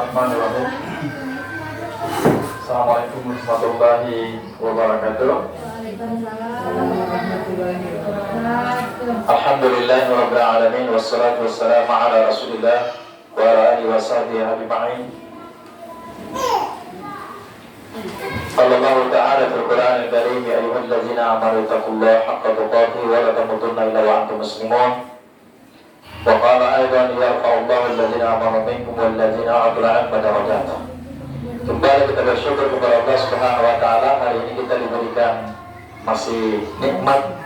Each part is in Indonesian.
Bismillahirrahmanirrahim. Assalamualaikum warahmatullahi wabarakatuh. Alhamdulillahirabbil alamin wassalatu wassalamu ala Rasulillah wa ala alihi washabihi ajma'in. Qala ta'ala fil Qur'anil Karim ya ayyuhallazina amanu taqullaha haqqa tuqatih wa la tamutunna illa wa antum muslimun. Wa qala aidan yarfa'ullahu allazina amanu minkum wallazina utul 'ilma darajat. Kembali kita bersyukur kepada Allah Subhanahu wa taala. Hari ini kita diberikan masih nikmat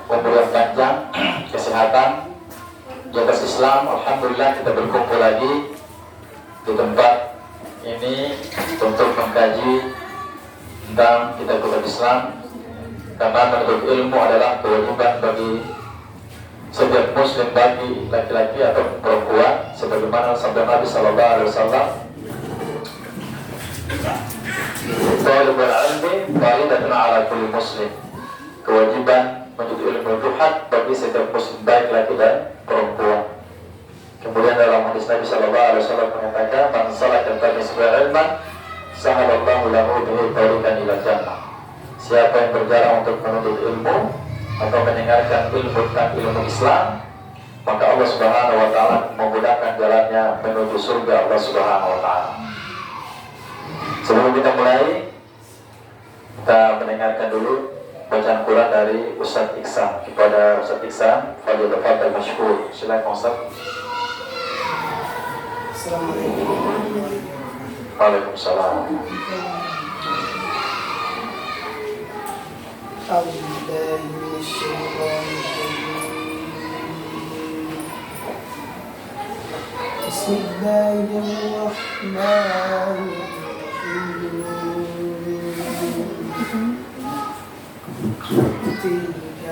umur yang panjang, kesehatan di atas Islam. Alhamdulillah kita berkumpul lagi di tempat ini untuk mengkaji tentang kitab-kitab Islam, karena menuntut ilmu adalah kewajiban bagi setiap muslim, bagi laki-laki atau perempuan, sebagaimana sabda Nabi sallallahu alaihi wasallam, "Talibul ilmi faridatun 'ala kulli muslim." Kewajiban menuntut ilmu itu hak bagi setiap muslim, baik laki dan perempuan. Kemudian dalam hadis Nabi sallallahu alaihi wasallam mengatakan, "Man salaka tariqan ilman, sahalallahu lahu bihi tariqan ila jannah." Siapa yang berjalan untuk menuntut ilmu atau mendengarkan ilmu tentang ilmu Islam, maka Allah Subhanahu wa taala memudahkan jalannya menuju surga Allah Subhanahu wa taala. Sebelum kita mulai, kita mendengarkan dulu bacaan Quran dari Ustaz Iksan. Kepada Ustaz Iksan, fadhil tafadhal masykur. Silakan Ustaz. Assalamualaikum. Waalaikumsalam. أعوذ بالله من الشيطان الرجيم. بسم الله الرحمن الرحيم. تلك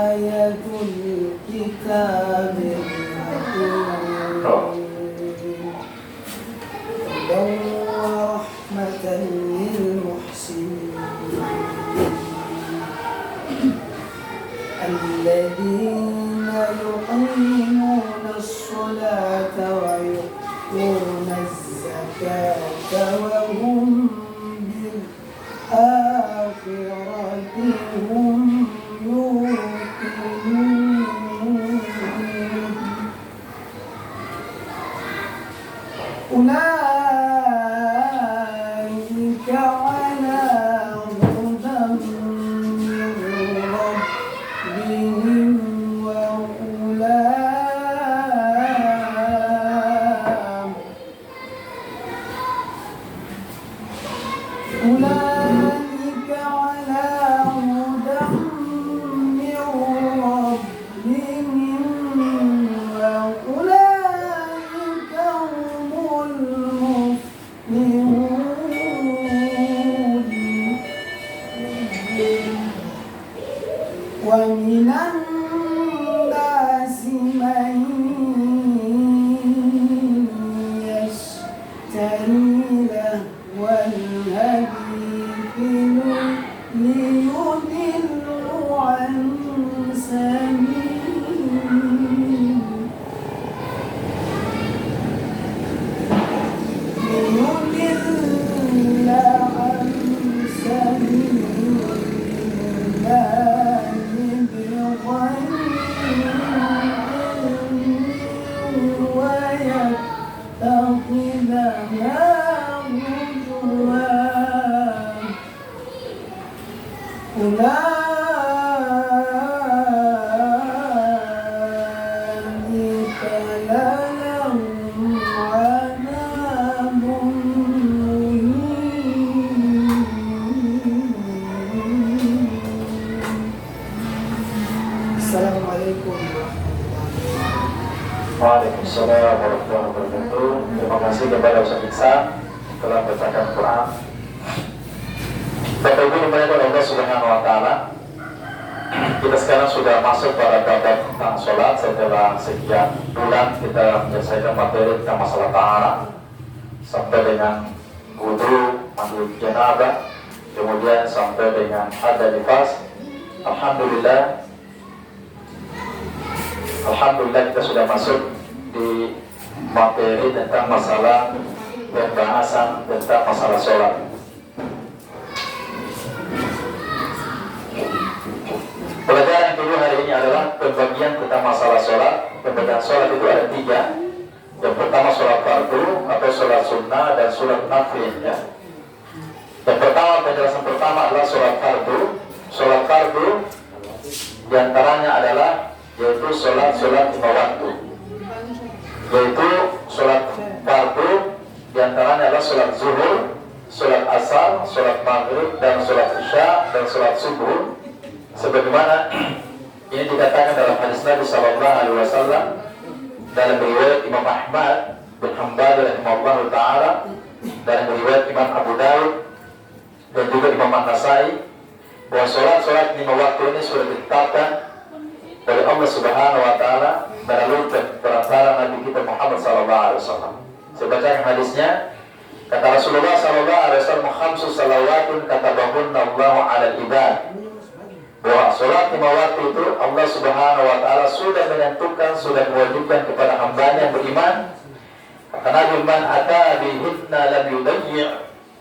آية الكتاب الحكيم هدى ورحمة للمحسنين الذين يقيمون الصلاة ويؤتون الزكاة وهم بالآخرة هم يوقنون أولئك على هدى من ربهم أولئك على هدى من ربهم وأولئك هم المفلحون. ومن الناس من يشتري لهو الحديث ليضلوا عن سبيل الله بغير علم ويتخذها هزوا. أولئك لهم عذاب مهين. السلام عليكم Waalaikumsalam warahmatullahi wabarakatuh. Terima kasih kepada Ustaz Iksan telah membacakan Quran. Bapak Ibu dimuliakan Allah Subhanahu wa taala. Kita sekarang sudah masuk pada bab tentang sholat. Setelah sekian bulan kita menyelesaikan materi tentang masalah taharah sampai dengan wudu, mandi janabah, kemudian sampai dengan hadas nifas. Alhamdulillah kita sudah masuk di materi tentang masalah pembahasan tentang masalah sholat. Pelajaran yang kedua hari ini adalah pembagian tentang masalah sholat. Pembagian sholat itu ada 3. Yang pertama sholat fardu atau sholat sunnah dan sholat nafil, ya. Yang pertama, penjelasan pertama adalah sholat fardu. Sholat fardu diantaranya adalah yaitu sholat 5 waktu. Yaitu sholat fardu diantaranya adalah sholat zuhur, sholat asar, sholat maghrib, dan sholat isya, dan sholat subuh. Sebagaimana ini dikatakan dalam hadis Nabi Sallallahu Alaihi Wasallam dalam riwayat Imam Ahmad bin Hanbal rahimahullah taala, dalam riwayat Imam Abu Dawud dan juga Imam An-Nasai, bahwa sholat 5 waktu ini sudah ditetapkan oleh Allah Subhanahu Wa Taala melalui perantara Nabi kita Muhammad Sallallahu Alaihi Wasallam. Saya bacakan hadisnya. Kata Rasulullah Sallallahu Alaihi Wasallam, "Khamsu salawatun katabahunna Allahu 'alal ibad." Bahwa sholat 5 waktu itu Allah Subhanahu Wa Taala sudah menentukan, sudah mewajibkan kepada hamba yang beriman. Kata Nabi, "Man ata bihinna lam yudayyi'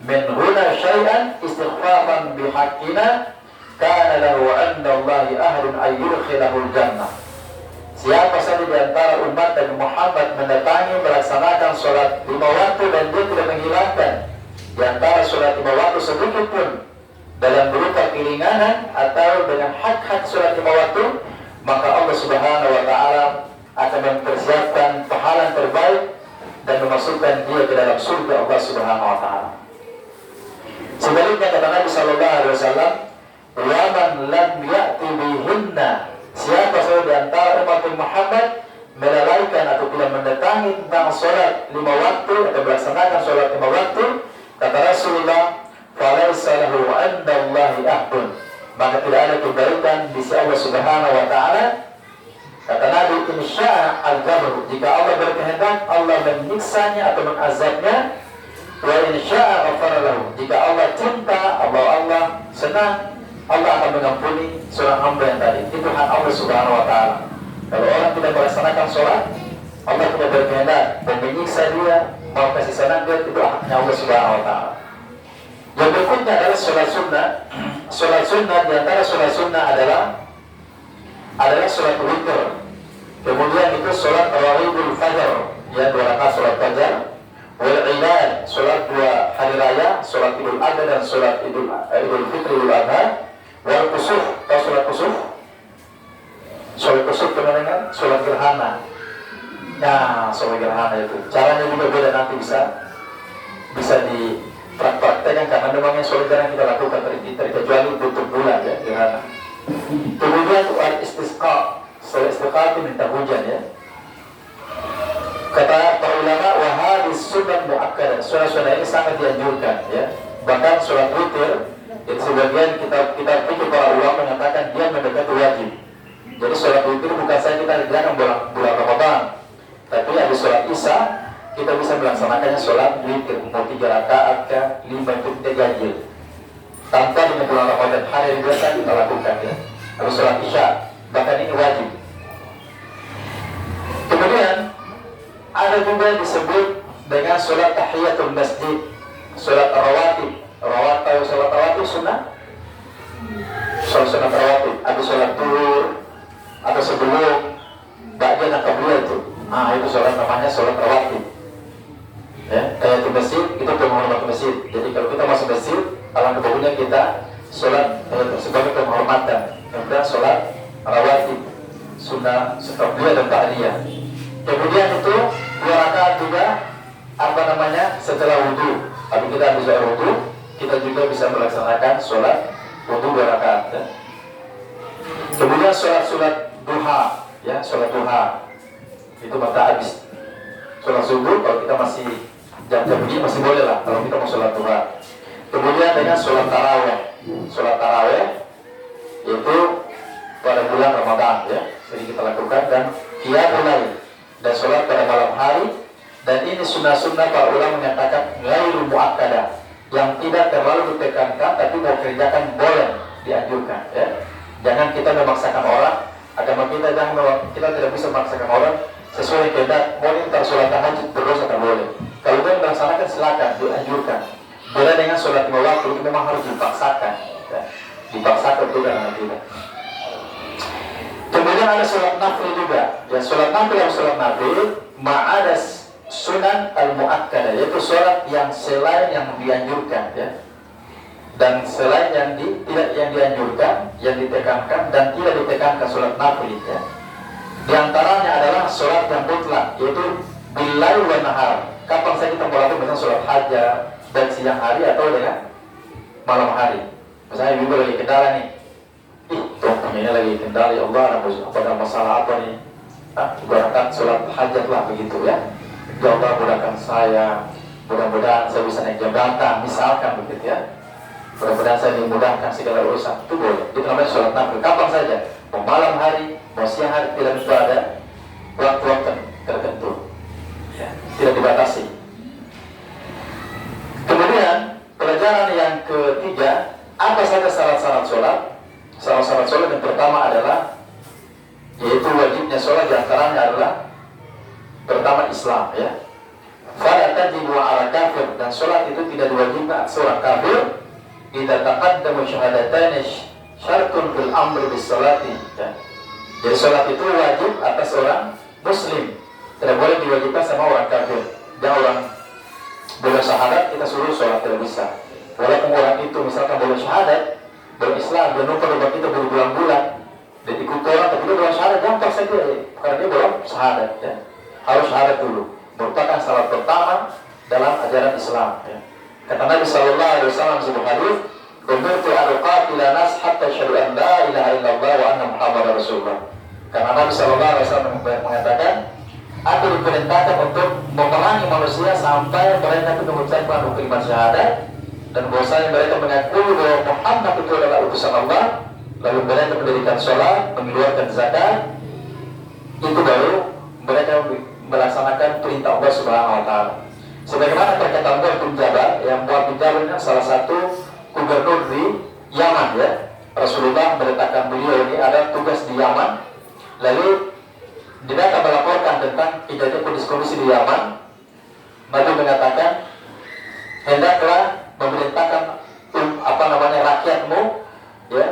min huna syai'an istighfafan bihaqqina kana lahu 'inda Allahi ahlun ay yudkhilahul jannah." Siapa saja di antara umat Nabi Muhammad mendatangi melaksanakan sholat 5 waktu dan dia tidak menghilangkan di antara sholat 5 waktu sedikit pun dalam berupa keringanan atau dengan hak-hak sholat 5 waktu, maka Allah Subhanahu Wa Taala akan mempersiapkan pahala yang terbaik dan memasukkan dia ke dalam surga Allah Subhanahu Wa Taala. Sebaliknya kata Nabi Sallallahu Alaihi Wasallam, "Wa man lam ya'ti bihinna," siapa saja di antara umat Muhammad melalaikan atau tidak mendatangi tentang sholat 5 waktu atau melaksanakan sholat 5 waktu, kata Rasulullah, "Falaysa lahu 'inda Allahi ahdun," maka tidak ada kebaikan di sisi Allah Subhanahu Wa Taala. Kata Nabi, "Insya'a al-jabr," jika Allah berkehendak Allah menyiksanya atau mengazabnya. "Wa insya'a ghafara lahu," jika Allah cinta, Allah senang, Allah akan mengampuni seorang hamba yang tadi. Itu hak Allah Subhanahu Wa Taala. Kalau orang tidak melaksanakan sholat, Allah tidak berkehendak dan menyiksa dia, mau kasih senang dia, itu haknya Allah Subhanahu Wa Taala. Yang berikutnya adalah sholat sunnah. Sholat sunnah, diantara sholat sunnah adalah sholat witir. Kemudian itu sholat tarawihul fajar, ya 2 rakaat sholat fajar. Wal idad, sholat 2 hari raya, sholat idul adha dan sholat idul fitri idul adha. Wal kusuf, atau sholat kusuf. Sholat kusuf teman dengan sholat gerhana. Nah, sholat gerhana itu caranya juga beda, nanti bisa dipraktekkan karena memangnya sholat jarang kita lakukan terkecuali tutup bulan, ya, gerhana. Kemudian al istisqa, sholat istisqa itu minta hujan, ya. Kata para ulama, wahadis sunnah muakkadah, sholat ini sangat dianjurkan, ya. Bahkan sholat witir itu sebagian kita pikir para ulama mengatakan dia mendekati wajib. Jadi sholat witir bukan saja kita kerjakan bulan Ramadan, tapi ada sholat isya kita bisa melaksanakannya sholat witir, mau 3 rakaat ke 5 itu kita ganjil tanpa dengan bulan Ramadan hari yang biasa kita lakukan, ya. Lalu sholat isya bahkan ini wajib. Kemudian ada juga disebut dengan sholat tahiyatul masjid, sholat rawatib. Sholat rawatib sunnah, sholat rawatib, ada sholat duhur atau sebelum ba'da dan qabliyah itu. Itu sholat namanya sholat rawatib. Ya, kayak di masjid itu penghormatan masjid. Jadi kalau kita masuk masjid, alangkah bagusnya kita sholat sebagai penghormatan. Kemudian sholat rawatib, sunnah, qabliyah dan ba'diyah. Kemudian itu 2 rakaat juga setelah wudhu. Tapi kita habis sholat wudhu, kita juga bisa melaksanakan sholat wudhu 2 rakaat, ya. Kemudian sholat duha, ya, sholat duha itu mata habis sholat subuh. Kalau kita masih jam-jam ini masih boleh lah kalau kita mau sholat duha. Kemudian dengan sholat taraweh itu pada bulan Ramadan, ya, jadi kita lakukan, dan qiyamul lail dan sholat pada malam hari. Dan ini sunnah-sunnah para ulama menyatakan ghairu muakkadah, yang tidak terlalu ditekankan, tapi mau kerjakan boleh, dianjurkan, ya. Jangan kita memaksakan orang. Agama kita kita tidak bisa memaksakan orang sesuai kehendak. Mau ntar sholat tahajud terus akan boleh. Kalau dia melaksanakan silakan, dianjurkan. Beda dengan sholat 5 waktu itu memang harus dipaksakan, ya. Dipaksakan itu karena tidak. Kemudian ada sholat nafil juga. Ya, sholat nafil atau sholat nafil ma'ada sunan al-mu'akkadah, yaitu sholat yang selain yang dianjurkan, ya. Dan selain yang tidak yang dianjurkan, yang ditekankan dan tidak ditekankan sholat nafil, ya. Di antaranya adalah sholat yang mutlak, yaitu bilail wa nahar. Kapan saja kita melakukan misalnya sholat hajat dan siang hari atau dengan malam hari. Misalnya ibu lagi kendala nih, punyanya lagi kendala, ya Allah, ada masalah apa nih? Ibaratkan sholat hajat lah begitu, ya. Ya Allah, mudahkan saya, mudah-mudahan saya bisa naik jabatan, misalkan begitu, ya. Mudah-mudahan saya dimudahkan segala urusan, itu boleh. Itu namanya sholat nafil. Kapan saja, mau malam hari, mau siang hari, tidak bisa ada waktu-waktu tertentu, ya. Tidak dibatasi. Kemudian pelajaran yang ketiga, apa saja syarat-syarat sholat? Syarat-syarat sholat yang pertama adalah, yaitu wajibnya sholat diantaranya adalah pertama Islam, ya. Fala tajibu ala kafir, dan sholat itu tidak diwajibkan seorang kafir. Idza taqaddama syahadatan syartun fil amri bis sholati, ya. Jadi sholat itu wajib atas orang muslim, tidak boleh diwajibkan sama orang kafir. Dan orang boleh syahadat kita suruh sholat tidak bisa. Walaupun orang itu misalkan boleh syahadat, berislam, dan lupa doa kita berbulan-bulan, dan ikut orang tapi dia belum syahadat, gampang saja, karena dia belum syahadat, ya. Harus syahadat dulu, merupakan syarat pertama dalam ajaran Islam, ya. Kata Nabi Sallallahu Alaihi Wasallam sebuah hadis, "Umirtu an uqatila nas hatta asyhadu an la ilaha illallah wa anna Muhammadar Rasulullah." Karena Nabi Sallallahu Alaihi Wasallam mengatakan, aku diperintahkan untuk memerangi manusia sampai mereka itu mengucapkan kalimat syahadat dan bahwasanya mereka mengakui bahwa Muhammad itu adalah utusan Allah, lalu mereka mendirikan sholat, mengeluarkan zakat, itu baru mereka melaksanakan perintah Allah Subhanahu Wa Taala. Sebagaimana perkataan Mu'adh bin Jabal, yang Mu'adh bin Jabal ini salah satu gubernur di Yaman, ya. Rasulullah meletakkan beliau ini ada tugas di Yaman, lalu dia akan melaporkan tentang kejadian kondisi di Yaman. Nabi mengatakan, hendaklah memerintahkan rakyatmu, ya,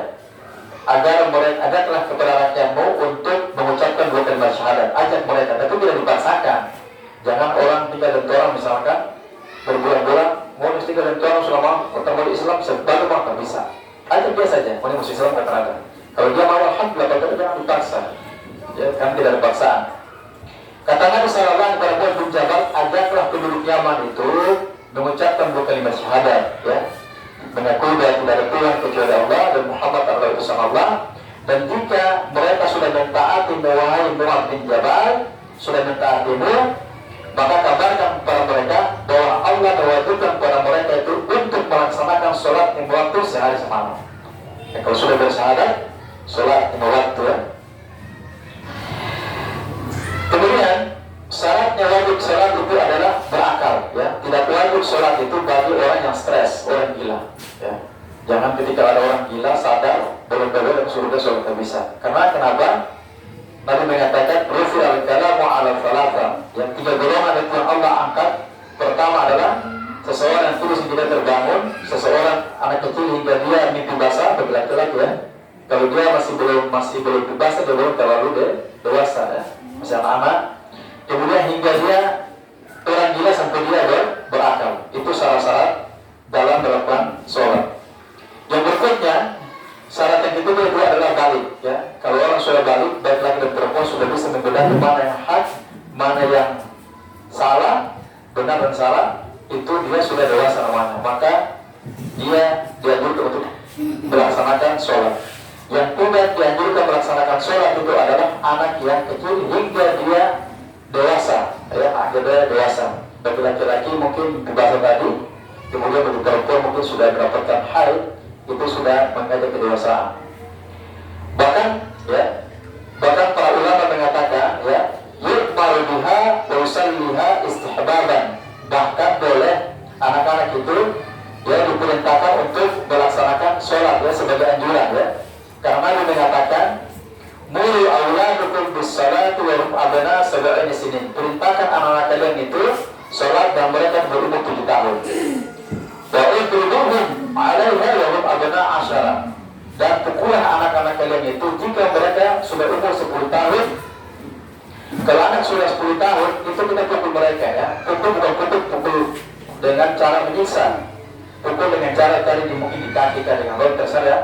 agarlah kepada rakyatmu untuk mengucapkan 2 kalimat syahadat. Ajak mereka, tapi tidak dipaksakan. Jangan orang 3 dan orang misalkan berbulan-bulan mau mesti 3 dan orang selama pertama di Islam sebab tak bisa. Ajak dia saja, mau masuk Islam kata ada. Kalau dia mau alhamdulillah, kalau jangan dipaksa. Ya, kan tidak ada paksaan. Kata Nabi sallallahu alaihi wasallam kepada Mu'adh bin Jabal, ajaklah penduduk Yaman itu mengucapkan 2 kalimat syahadat, ya. Mengakui bahwa tidak ada Tuhan kecuali Allah dan Muhammad adalah utusan Allah. Dan jika mereka sudah mentaati wahai Mu'adh bin Jabal, sudah mentaatimu, maka kabarkan kepada mereka bahwa Allah mewajibkan kepada mereka itu untuk melaksanakan sholat 5 waktu sehari semalam. Ya, kalau sudah bersyahadat, sholat 5 waktu, ya. Kemudian syaratnya wajib sholat itu adalah berakal, ya. Tidak wajib sholat itu bagi orang yang stres, orang gila, ya. Jangan ketika ada orang gila sadar boleh-boleh dan suruh dia sholat, tidak bisa. Karena kenapa? Nabi mengatakan rufi al-kalamu ala thalatha, yang 3 golongan itu yang Allah angkat. Pertama adalah seseorang yang terus tidak terbangun, seseorang anak kecil hingga dia mimpi basah, bagi laki-laki, ya. Kalau dia masih belum mimpi basah, dia belum terlalu dewasa, ya. Masih anak-anak. Kemudian hingga dia orang gila sampai dia berakal. Itu syarat-syarat dalam melakukan sholat. Yang berikutnya, syarat yang kedua adalah balik, ya. Kalau orang sudah balik, baik laki dan perempuan sudah bisa membedakan mana yang hak, mana yang salah, benar dan salah, itu dia sudah dewasa namanya. Maka dia dianjurkan untuk melaksanakan sholat. Yang tidak dianjurkan melaksanakan sholat itu adalah anak yang kecil hingga dia dewasa, ya, akhirnya dewasa. Bagi laki-laki mungkin dewasa tadi, kemudian bagi perempuan mungkin sudah mendapatkan haid, itu sudah mengajar kedewasaan. Bahkan para ulama mengatakan, ya, yu'maru biha wa yusalliha istihbaban. Bahkan boleh anak-anak itu, ya, diperintahkan untuk melaksanakan sholat, ya, sebagai anjuran, ya. Karena dia mengatakan, mulu auladukum bis-salati wa hum abna sab'ina sinin. Perintahkan anak-anak kalian itu sholat dan mereka berumur 7 tahun. saudara. Dan pukullah anak-anak kalian itu jika mereka sudah umur 10 tahun. Kalau anak sudah 10 tahun, itu kita pukul mereka ya. Pukul bukan pukul dengan cara menyiksa. Pukul dengan cara tadi mungkin di kaki dengan rol terserah ya.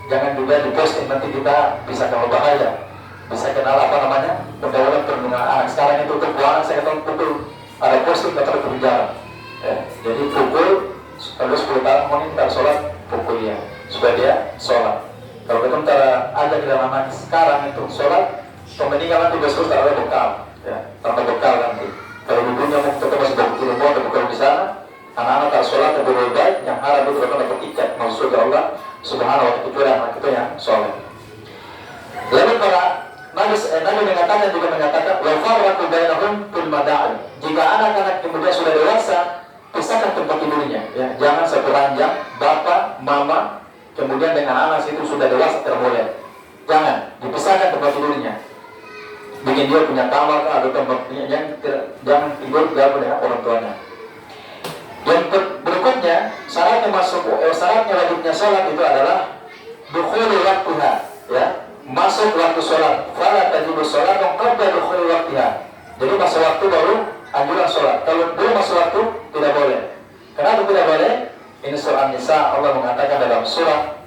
Jangan juga diposting, nanti kita bisa kalau bahaya. Bisa kenal apa namanya pergaulan perlindungan anak. Sekarang itu untuk anak saya katakan pukul, ada posting dapat penjara ya. Jadi pukul kalau 10 tahun mungkin kita sholat pukul dia supaya dia sholat. Kalau kita ada di dalam anak sekarang itu sholat, pemendingan nanti besok taruh bekal ya, taruh bekal nanti. Kalau ibunya mau kita masih bawa kirim ada bekal di sana, anak-anak kalau sholat lebih baik, yang haram itu akan dapat tiket masuk ke Allah Subhanahu wa taala, anak itu yang sholat. Lalu para Nabi mengatakan juga mengatakan wa farraqu bainahum fil mada'i. Jika anak-anak kemudian sudah dewasa, pisahkan tempat tidurnya ya. Jangan satu ranjang bapak, mama, kemudian dengan anak itu sudah dewasa terboleh. Jangan dipisahkan tempat tidurnya. Bikin dia punya kamar atau tempat jangan tidur gabung dengan orang tuanya. Yang berikutnya, syaratnya wajibnya sholat itu adalah dukhulul waktuha ya. Masuk waktu sholat, fala tajibu sholat qabla dukhuli waktiha. Jadi masuk waktu baru anjuran sholat. Kalau belum masuk waktu tidak boleh. Kenapa tidak boleh? Ini surah Nisa, Allah mengatakan dalam surah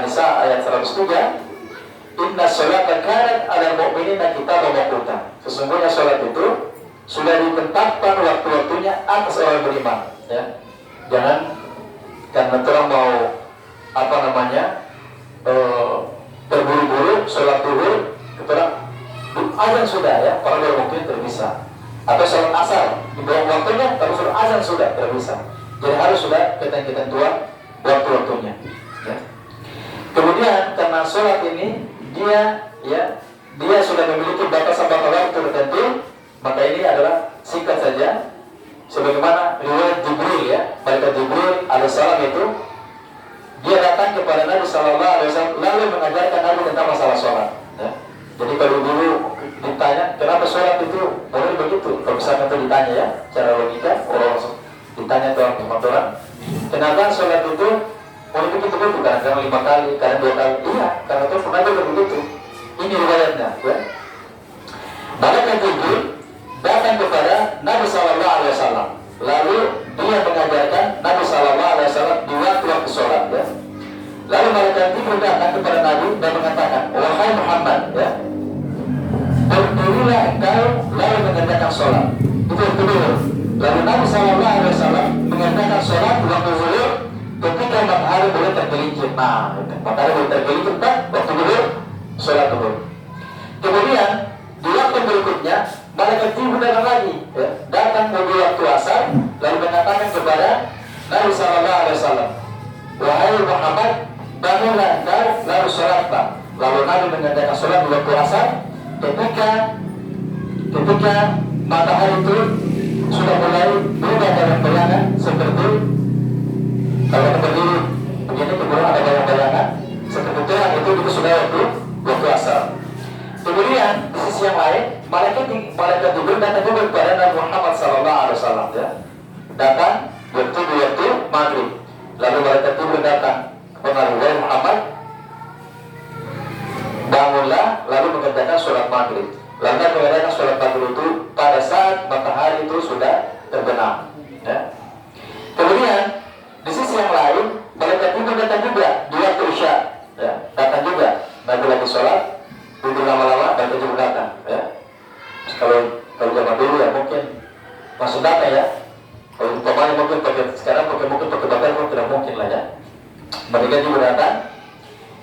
Nisa ayat 103, Inna sholata kanat 'alal mu'minina kitaban mawquta. Sesungguhnya sholat itu sudah ditetapkan waktu-waktunya atas orang beriman. Ya, jangan karena orang mau apa namanya terburu-buru sholat duhur, kita azan sudah ya, para mungkin terbisa. Atau sholat asar di bawah waktunya, tapi sholat azan sudah terbisa. Jadi harus sudah ketentuan waktu-waktunya. Ya. Kemudian karena sholat ini dia sudah memiliki batasan-batasan waktu tertentu, maka ini adalah singkat saja. Sebagaimana riwayat Jibril ya, malaikat Jibril alaihissalam itu dia datang kepada Nabi Sallallahu Alaihi Wasallam lalu mengajarkan Nabi tentang masalah sholat. Ya. Jadi kalau dulu ditanya kenapa sholat itu boleh begitu, kalau misalnya itu ditanya ya, cara logika orang langsung ditanya orang, kenapa sholat itu boleh begitu karena 5 kali, karena 2 kali, iya, karena itu pernah begitu. Ini riwayatnya. Ya. Malaikat Jibril datang kepada Nabi Sallallahu Alaihi Wasallam. Lalu dia mengajarkan Nabi Sallallahu Alaihi Wasallam di waktu sholat. Ya. Lalu malaikat Jibril datang kepada Nabi dan mengatakan, wahai Muhammad, ya, berdirilah engkau lalu mengerjakan sholat. Itu kedua. Lalu Nabi Sallallahu Alaihi Wasallam mengerjakan sholat waktu zuhur ketika matahari boleh tergelincir. Nah, matahari boleh tergelincir kan waktu zuhur sholat zuhur. Kemudian di waktu berikutnya malaikat Jibril datang lagi, ya, datang di waktu asar lalu mengatakan kepada Nabi Sallallahu Alaihi Wasallam, wahai Muhammad, bangunlah engkau lalu sholatlah. Lalu Nabi mengerjakan sholat di waktu asar ketika matahari itu sudah mulai berubah dalam bayangan seperti kalau kita berdiri begini kemudian ada bayang-bayangan seperti itu sudah waktu asar. Kemudian di sisi yang lain malaikat Jibril datang juga kepada Nabi Muhammad Sallallahu Alaihi Wasallam ya, datang waktu maghrib. Lalu malaikat Jibril datang kepada Nabi Muhammad, bangunlah lalu mengerjakan sholat maghrib. Lalu mengerjakan sholat maghrib itu pada saat matahari itu sudah terbenam. Ya. Kemudian di sisi yang lain malaikat Jibril datang juga di waktu isya. Ya, datang juga Nabi lagi sholat. Duduk lama-lama dan juga datang ya. Kalau zaman dulu ya mungkin masuk data ya. Kalau umpamanya mungkin sekarang mungkin pakai bakar tidak mungkin lah ya. Mereka juga datang.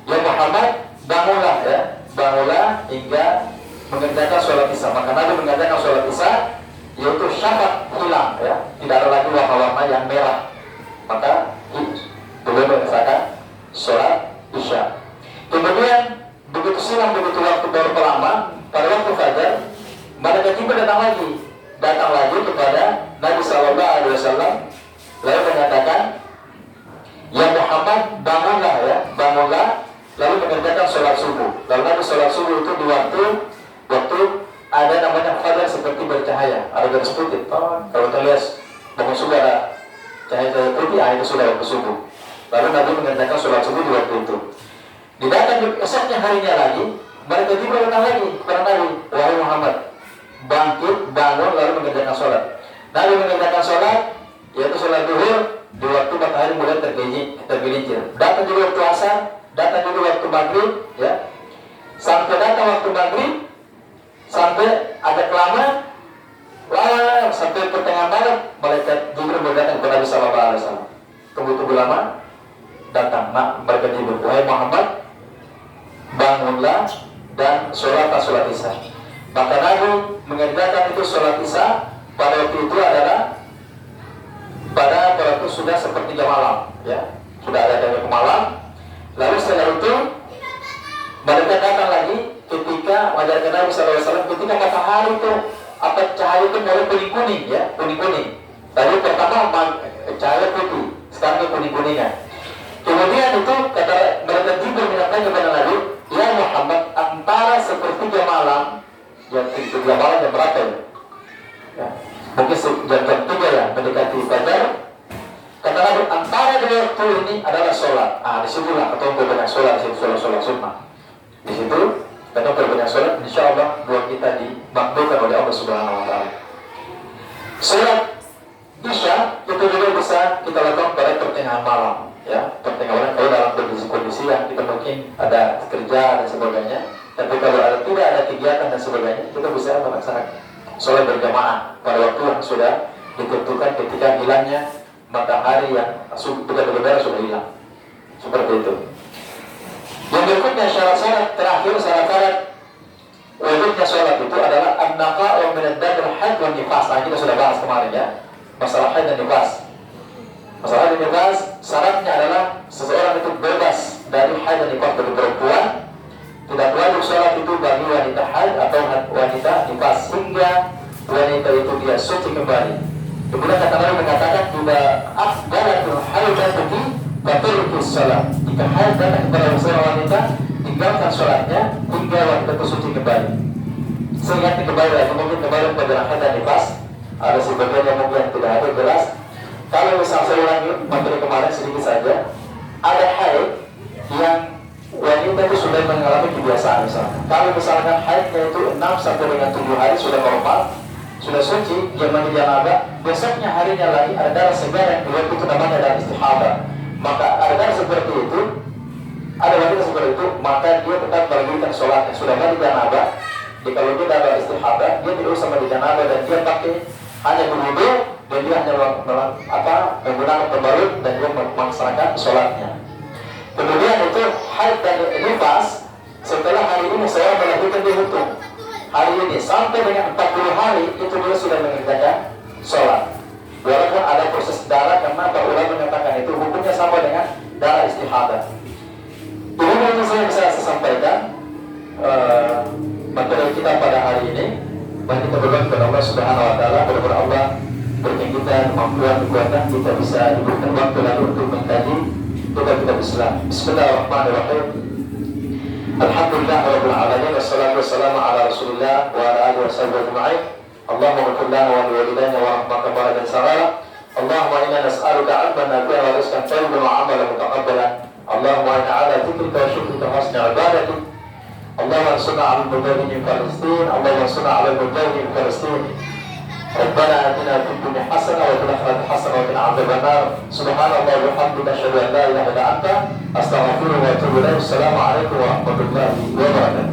Ya Muhammad, bangunlah hingga mengerjakan sholat isya. Maka Nabi mengerjakan sholat isya, yaitu syafaq hilang ya, tidak ada lagi warna-warna yang merah. Maka beliau mengerjakan sholat isya. Kemudian begitu silam, begitu waktu baru lama pada waktu fajar, malaikat Jibril datang lagi kepada Nabi Sallallahu Alaihi Wasallam lalu mengatakan, ya Muhammad, bangunlah lalu mengerjakan sholat subuh. Lalu Nabi sholat subuh itu di waktu ada namanya fajar seperti bercahaya, ada garis putih. Kalau kita lihat bangun subuh ada cahaya putih, itu sudah waktu subuh. Lalu Nabi mengerjakan sholat subuh di waktu itu. Didatang esoknya harinya lagi, mereka Jibril datang lagi kepada Nabi, wahai Muhammad, bangkit, bangun, lalu mengerjakan sholat. Nabi mengerjakan sholat, yaitu sholat duhur di waktu matahari mulai tergelincir. Datang juga waktu asar, datang juga waktu maghrib, ya. Sampai datang waktu maghrib, sampai agak lama, sampai pertengahan malam, malaikat Jibril berdatang kepada Nabi Sallallahu Alaihi Wasallam. Tunggu lama, datang, malaikat Jibril, wahai Muhammad, bangunlah dan sholat isya. Maka Nabi mengerjakan itu sholat isya pada waktu itu adalah pada waktu sudah sepertiga malam, ya, sudah ada jam malam. Lalu setelah itu mereka datang lagi ketika mengajarkan Nabi SAW ketika matahari itu cahaya itu mulai kuning-kuning, ya, kuning-kuning. Tadi pertama cahaya putih, sekarang kuning-kuningnya. Kemudian itu kata mereka Jibril menyampaikan kepada Nabi, ya Muhammad, antara sepertiga malam, jam 3 malam jam berapa ya? Ya, mungkin jam 3 ya, mendekati fajar. Kata Nabi, antara dua waktu ini adalah sholat. Disitulah ketemu berbanyak sholat, sholat sunnah. Di situ ketemu berbanyak sholat, insya Allah doa kita dimakbulkan oleh Allah Subhanahu Wa Taala. Sholat isya itu juga bisa kita lakukan pada pertengahan malam, ya, pertengahan kalau dalam kondisi yang kita mungkin ada kerja dan sebagainya. Tapi kalau tidak ada kegiatan dan sebagainya, kita bisa melaksanakan sholat berjamaah pada waktu yang sudah ditentukan ketika hilangnya matahari yang benar-benar sudah hilang. Seperti itu. Yang berikutnya syarat-syarat terakhir, syarat-syarat wajibnya sholat itu adalah an-naqa'u min ad-damil haid wan nifas. Kita sudah bahas kemarin, ya, masalah haid dan nifas. Masalah haid dan nifas syaratnya adalah seseorang itu bebas dari haid dan nifas bagi perempuan. Tidak wajib sholat itu bagi wanita haid atau wanita nifas hingga wanita itu dia suci kembali. Kemudian kata Nabi mengatakan tidak afdalatul haidati faturkus sholat. Jika haid datang kepada seorang wanita, tinggalkan sholatnya hingga wanita itu suci kembali. Seingatnya kembali lagi, mungkin kembali pada haid dan nifas. Ada sebagian yang mungkin tidak ada jelas. Kalau misal saya ulangi materi kemarin sedikit saja, ada haid yang wanita itu sudah mengalami kebiasaan misalnya. Kalau misalkan haidnya itu 6 sampai dengan 7 hari sudah normal, sudah suci, dia mandi janabah, besoknya harinya lagi ada darah segar yang keluar, itu namanya darah istihadah. Maka ada darah seperti itu, ada wanita seperti itu, maka dia tetap melanjutkan sholatnya. Sudah mandi janabah, kalau dia darah istihadah, dia tidak usah mandi janabah dan dia pakai hanya berwudu dan dia hanya menggunakan pembalut dan dia melaksanakan sholatnya. Kemudian itu haid dan nifas, setelah hari ini saya melakukan dihitung hari ini sampai dengan 40 hari itu dia sudah mengerjakan sholat. Walaupun ada proses darah, karena para ulama mengatakan itu hukumnya sama dengan darah istihadah. Ini yang saya bisa sampaikan materi kita pada hari ini. Dan kita berdoa kepada Allah Subhanahu Wa Taala, kepada Allah berikan kita kemampuan, kekuatan, kita bisa diberikan waktu lalu untuk mengkaji kitab Islam. Bismillahirrahmanirrahim. Alhamdulillah rabbil alamin, wassalatu wassalamu ala Rasulillah wa ala alihi washabbihi ajma'in. Allahumma ighfir lana wa liwalidayna wa rahmaka ba'da sarara. Allahumma inna nas'aluka 'ilman nafi'an wa rizqan tayyiban wa 'amalan mutaqabbalan. Allahumma inna 'ala dhikrika wa syukrika wa husni 'ibadatik. Allahumma ansurna 'alal mujahidin Filistin. Allahumma ansurna 'alal mujahidin Filistin. ربنا آتنا في الدنيا حسنة وفي الآخرة حسنة وقنا عذاب النار. سبحان الله وبحمده أشهد أن لا إله إلا أنت أستغفرك وأتوب إليك. السلام عليكم ورحمة الله وبركاته.